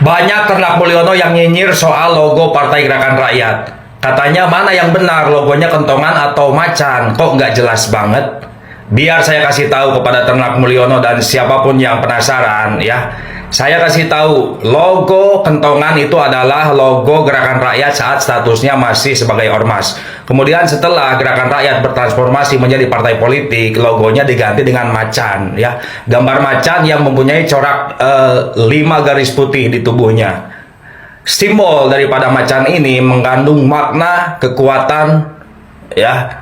Banyak ternak Mulyono yang nyinyir soal logo Partai Gerakan Rakyat. Katanya mana yang benar, logonya kentongan atau macan? Kok nggak jelas banget? Biar saya kasih tahu kepada ternak Mulyono dan siapapun yang penasaran ya. Saya kasih tahu, logo kentongan itu adalah logo Gerakan Rakyat saat statusnya masih sebagai ormas. Kemudian setelah Gerakan Rakyat bertransformasi menjadi partai politik, logonya diganti dengan macan ya. Gambar macan yang mempunyai corak 5 garis putih di tubuhnya. Simbol daripada macan ini mengandung makna kekuatan ya,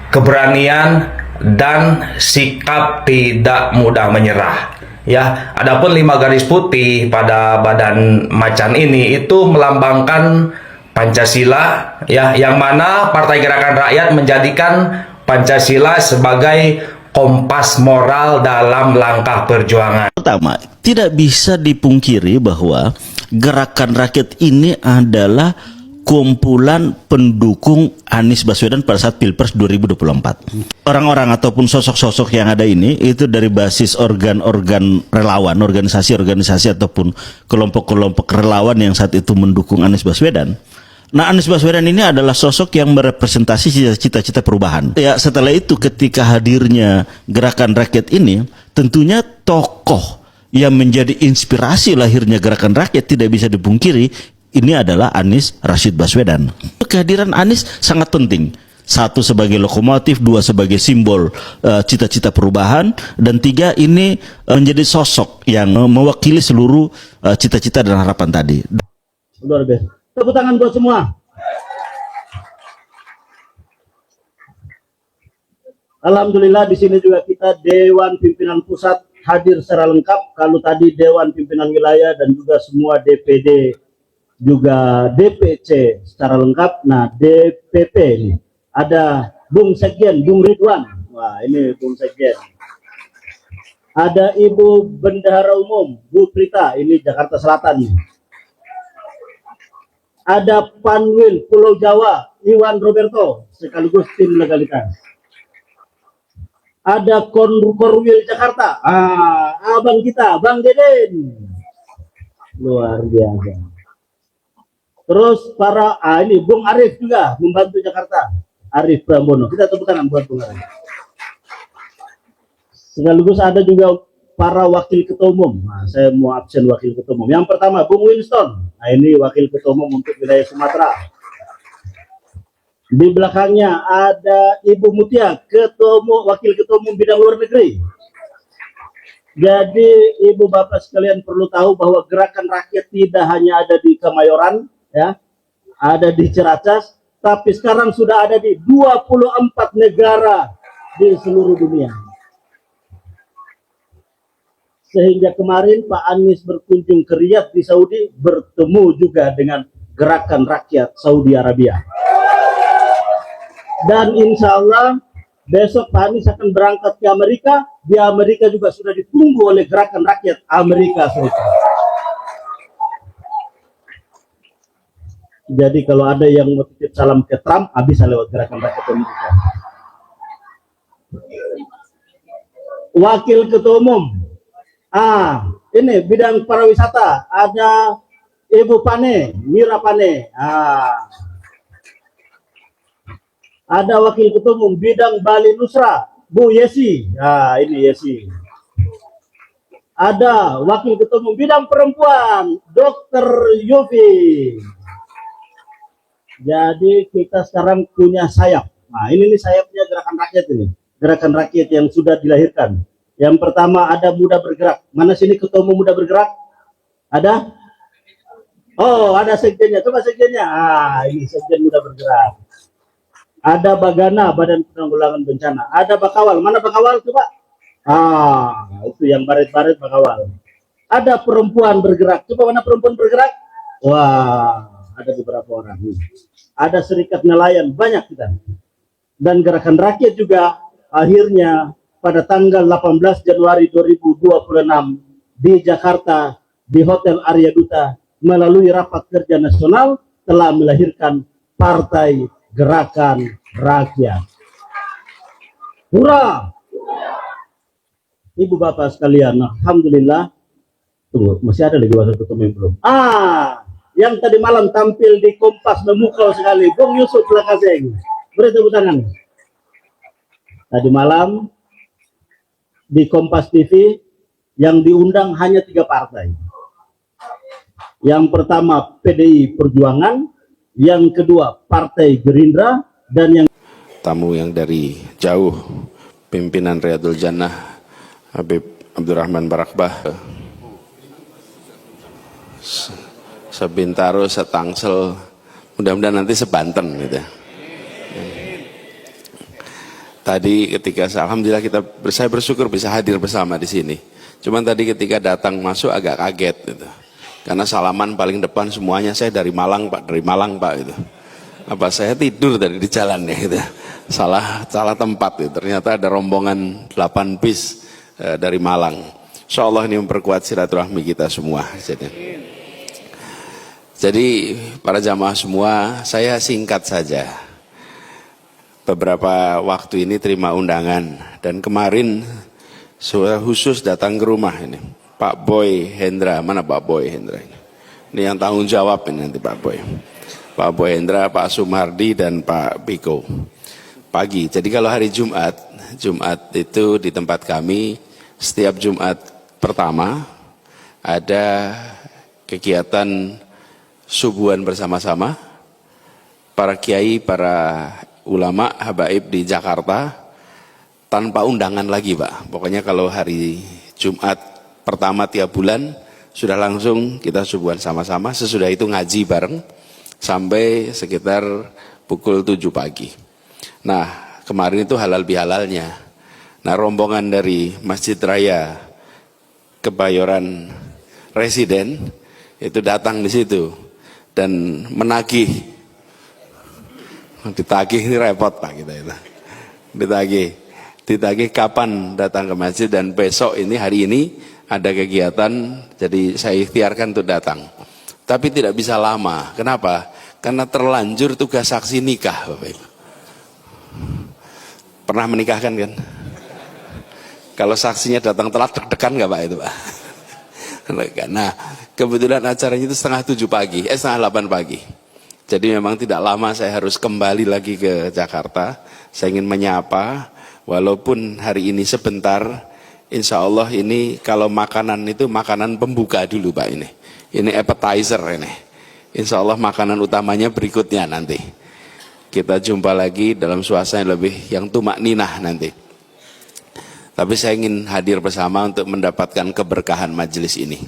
keberanian dan sikap tidak mudah menyerah. Ya, adapun 5 garis putih pada badan macan ini itu melambangkan Pancasila ya, yang mana Partai Gerakan Rakyat menjadikan Pancasila sebagai kompas moral dalam langkah perjuangan. Pertama, tidak bisa dipungkiri bahwa Gerakan Rakyat ini adalah kumpulan pendukung Anies Baswedan pada saat Pilpres 2024. Orang-orang ataupun sosok-sosok yang ada ini itu dari basis organ-organ relawan, organisasi-organisasi ataupun kelompok-kelompok relawan yang saat itu mendukung Anies Baswedan. Nah, Anies Baswedan ini adalah sosok yang merepresentasi cita-cita perubahan. Ya, setelah itu ketika hadirnya Gerakan Rakyat ini, tentunya tokoh yang menjadi inspirasi lahirnya Gerakan Rakyat tidak bisa dipungkiri. Ini adalah Anies Rashid Baswedan. Kehadiran Anies sangat penting. 1 sebagai lokomotif, 2 sebagai simbol cita-cita perubahan, dan 3 ini menjadi sosok yang mewakili seluruh cita-cita dan harapan tadi. Luar biasa. Tepuk tangan buat semua. Alhamdulillah di sini juga kita Dewan Pimpinan Pusat hadir secara lengkap. Kalau tadi Dewan Pimpinan Wilayah dan juga semua DPD juga DPC secara lengkap. Nah, DPP ini ada Bung Sekjen, Bung Ridwan. Wah, ini Bung Sekjen. Ada Ibu Bendahara Umum, Bu Prita, ini Jakarta Selatan. Ada Panwil Pulau Jawa, Iwan Roberto, sekaligus tim legalitas. Ada Korwil Jakarta, abang kita, Bang Deden. Luar biasa. Terus para ini Bung Arif juga membantu Jakarta, Arif Pramono. Kita tepuk tangan buat Bung Arif. Sekaligus ada juga para wakil ketua umum. Nah, saya mau absen wakil ketua umum. Yang pertama Bung Winston. Nah, ini wakil ketua umum untuk wilayah Sumatera. Di belakangnya ada Ibu Mutia, wakil ketua umum bidang luar negeri. Jadi Ibu Bapak sekalian perlu tahu bahwa Gerakan Rakyat tidak hanya ada di Kemayoran, ya, ada di Ciracas, tapi sekarang sudah ada di 24 negara di seluruh dunia. Sehingga kemarin Pak Anies berkunjung ke Riyadh di Saudi, bertemu juga dengan Gerakan Rakyat Saudi Arabia. Dan insya Allah besok Pak Anies akan berangkat ke Amerika. Di Amerika juga sudah ditunggu oleh Gerakan Rakyat Amerika Serikat. Jadi kalau ada yang mau titip salam ke Trump, bisa lewat Gerakan Rakyat Amerika. Wakil Ketua Umum, ini bidang pariwisata, ada Ibu Pane, Mira Pane. Ada Wakil Ketua Umum bidang Bali Nusra, Bu Yesi. Ini Yesi. Ada Wakil Ketua Umum bidang perempuan, Dr. Yufi. Jadi kita sekarang punya sayap. Nah, ini nih sayapnya Gerakan Rakyat ini. Gerakan Rakyat yang sudah dilahirkan. Yang pertama ada Muda Bergerak. Mana sini Ketua Umum Muda Bergerak? Ada? Oh, ada sekjennya. Coba sekjennya. Ini sekjen Muda Bergerak. Ada Bagana, Badan Penanggulangan Bencana. Ada Bakawal. Mana Bakawal? Coba. Itu yang baret-baret Bakawal. Ada Perempuan Bergerak. Coba mana Perempuan Bergerak? Wah, ada beberapa orang. Ada Serikat Nelayan, banyak kita. Dan Gerakan Rakyat juga akhirnya pada tanggal 18 Januari 2026 di Jakarta, di Hotel Arya Duta, melalui rapat kerja nasional telah melahirkan Partai Gerakan Rakyat. Hurra! Ibu Bapak sekalian, alhamdulillah Tunggu, masih ada lagi wakil ketua umum belum. Yang tadi malam tampil di Kompas memukau sekali, Bung Yusuf Lakaseng. Beri tepuk tangan. Tadi malam di Kompas TV yang diundang hanya 3 partai. Yang pertama PDI Perjuangan, yang kedua Partai Gerindra, dan yang tamu yang dari jauh, pimpinan Riyadul Jannah Habib Abdurrahman Barakbah, sebintaro, setangsel, mudah-mudahan nanti sebanten gitu. Tadi ketika alhamdulillah saya bersyukur bisa hadir bersama di sini. Cuman tadi ketika datang masuk agak kaget gitu. Karena salaman paling depan semuanya, saya dari Malang Pak, gitu. Apa saya tidur tadi di jalan ya gitu. Salah tempat gitu. Ternyata ada rombongan 8 bis dari Malang. Insya Allah ini memperkuat silaturahmi kita semua. Jadi para jamaah semua, saya singkat saja. Beberapa waktu ini terima undangan dan kemarin saya khusus datang ke rumah ini. Pak Boy Hendra, mana Pak Boy Hendra ini? Ini yang tanggung jawab ini nanti Pak Boy. Pak Boy Hendra, Pak Sumardi dan Pak Piko. Pagi. Jadi kalau hari Jumat itu di tempat kami setiap Jumat pertama ada kegiatan subuhan bersama-sama para kiai, para ulama, habaib di Jakarta tanpa undangan lagi Pak. Pokoknya kalau hari Jumat pertama tiap bulan sudah langsung kita subuhan sama-sama, sesudah itu ngaji bareng sampai sekitar pukul 7 pagi. Nah kemarin itu halal bihalalnya. Nah rombongan dari Masjid Raya Kebayoran Residen itu datang di situ dan menagih. Ditagih ini repot Pak kita itu. Ditagih kapan datang ke masjid dan besok ini hari ini ada kegiatan, jadi saya ikhtiarkan untuk datang. Tapi tidak bisa lama. Kenapa? Karena terlanjur tugas saksi nikah Bapak Ibu. Pernah menikahkan kan? Kalau saksinya datang telat deg-degan nggak Pak itu Pak? Nah kebetulan acaranya itu setengah 8 pagi. Jadi memang tidak lama saya harus kembali lagi ke Jakarta. Saya ingin menyapa, walaupun hari ini sebentar, insya Allah ini kalau makanan itu makanan pembuka dulu Pak ini. Ini appetizer ini. Insya Allah makanan utamanya berikutnya nanti. Kita jumpa lagi dalam suasana yang tumak ninah nanti. Tapi saya ingin hadir bersama untuk mendapatkan keberkahan majelis ini.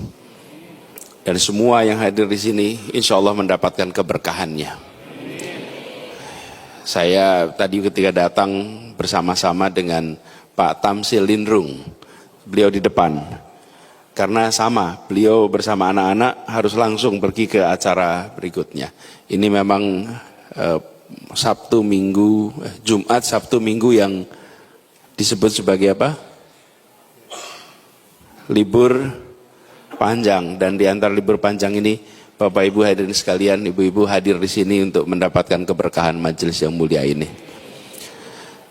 Dan semua yang hadir di sini insya Allah mendapatkan keberkahannya. Saya tadi ketika datang bersama-sama dengan Pak Tamsil Lindrung, beliau di depan. Karena sama, beliau bersama anak-anak harus langsung pergi ke acara berikutnya. Ini memang Jumat, Sabtu, Minggu yang disebut sebagai apa? Libur panjang, dan di antara libur panjang ini Bapak Ibu hadirin sekalian, Ibu-ibu hadir di sini untuk mendapatkan keberkahan majelis yang mulia ini.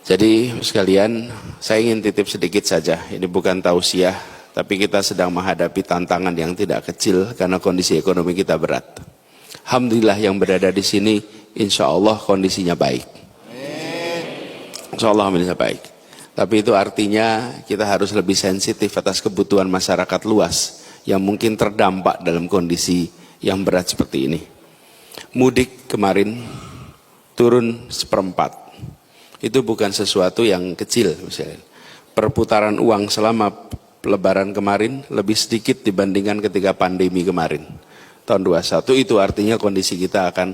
Jadi sekalian, saya ingin titip sedikit saja. Ini bukan tausiah, tapi kita sedang menghadapi tantangan yang tidak kecil karena kondisi ekonomi kita berat. Alhamdulillah yang berada di sini, insya Allah kondisinya baik. Insya Allah alhamdulillah baik. Tapi itu artinya kita harus lebih sensitif atas kebutuhan masyarakat luas yang mungkin terdampak dalam kondisi yang berat seperti ini. Mudik kemarin turun 1/4. Itu bukan sesuatu yang kecil misalnya. Perputaran uang selama lebaran kemarin lebih sedikit dibandingkan ketika pandemi kemarin. Tahun 21 itu artinya kondisi kita akan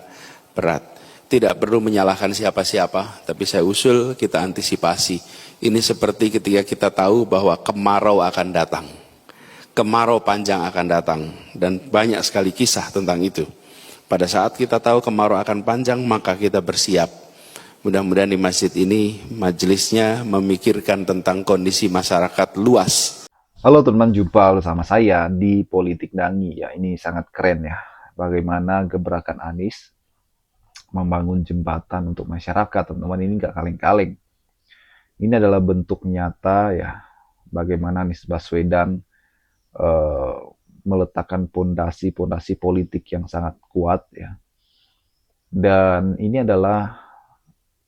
berat. Tidak perlu menyalahkan siapa-siapa, tapi saya usul kita antisipasi. Ini seperti ketika kita tahu bahwa kemarau akan datang. Kemarau panjang akan datang, dan banyak sekali kisah tentang itu. Pada saat kita tahu kemarau akan panjang, maka kita bersiap. Mudah-mudahan di masjid ini majelisnya memikirkan tentang kondisi masyarakat luas. Halo teman, jumpa bersama saya di Politik Dangi. Ya, ini sangat keren ya. Bagaimana gebrakan Anies membangun jembatan untuk masyarakat, teman-teman, ini nggak kaleng-kaleng. Ini adalah bentuk nyata ya, bagaimana Anies Baswedan meletakkan pondasi-pondasi politik yang sangat kuat ya. Dan ini adalah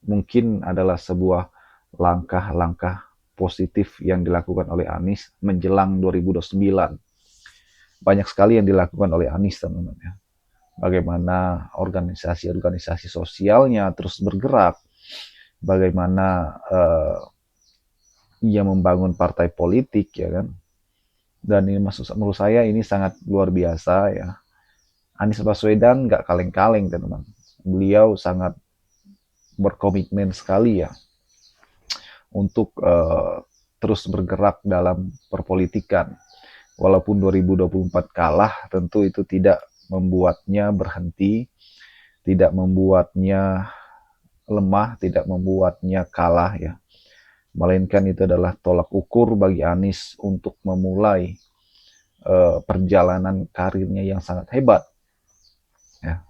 mungkin adalah sebuah langkah-langkah positif yang dilakukan oleh Anies menjelang 2029. Banyak sekali yang dilakukan oleh Anies, teman-teman ya. Bagaimana organisasi-organisasi sosialnya terus bergerak, bagaimana ia membangun partai politik ya kan. Dan ini menurut saya ini sangat luar biasa ya. Anies Baswedan nggak kaleng-kaleng teman-teman. Beliau sangat berkomitmen sekali ya untuk terus bergerak dalam perpolitikan. Walaupun 2024 kalah, tentu itu tidak membuatnya berhenti, tidak membuatnya lemah, tidak membuatnya kalah ya. Melainkan itu adalah tolak ukur bagi Anies untuk memulai perjalanan karirnya yang sangat hebat. Ya.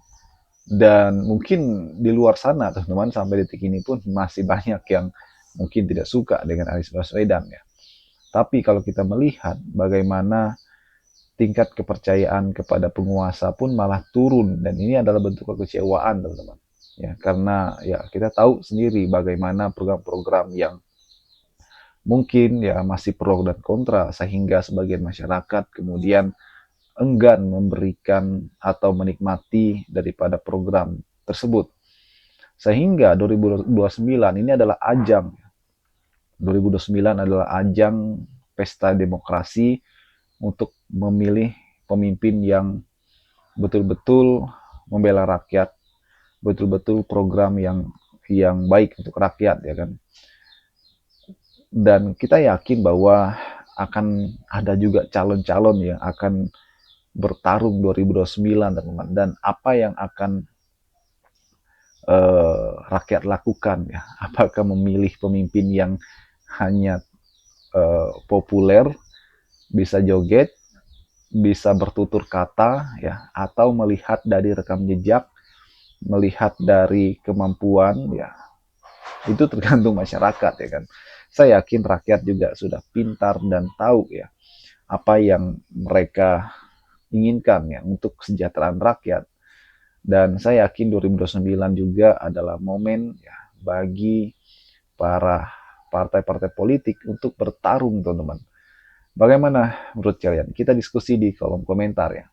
Dan mungkin di luar sana teman-teman sampai detik ini pun masih banyak yang mungkin tidak suka dengan Anies Baswedan ya. Tapi kalau kita melihat bagaimana tingkat kepercayaan kepada penguasa pun malah turun, dan ini adalah bentuk kekecewaan teman-teman. Ya, karena ya kita tahu sendiri bagaimana program-program yang mungkin ya masih pro dan kontra, sehingga sebagian masyarakat kemudian enggan memberikan atau menikmati daripada program tersebut. Sehingga 2029 ini adalah ajang. 2029 adalah ajang pesta demokrasi untuk memilih pemimpin yang betul-betul membela rakyat, betul-betul program yang baik untuk rakyat ya kan. Dan kita yakin bahwa akan ada juga calon-calon yang akan bertarung 2029 teman-teman, dan apa yang akan rakyat lakukan ya, apakah memilih pemimpin yang hanya populer, bisa joget, bisa bertutur kata ya, atau melihat dari rekam jejak, melihat dari kemampuan ya, itu tergantung masyarakat ya kan. Saya yakin rakyat juga sudah pintar dan tahu ya apa yang mereka inginkan ya untuk kesejahteraan rakyat. Dan saya yakin 2029 juga adalah momen ya bagi para partai-partai politik untuk bertarung teman-teman. Bagaimana menurut kalian? Kita diskusi di kolom komentar ya.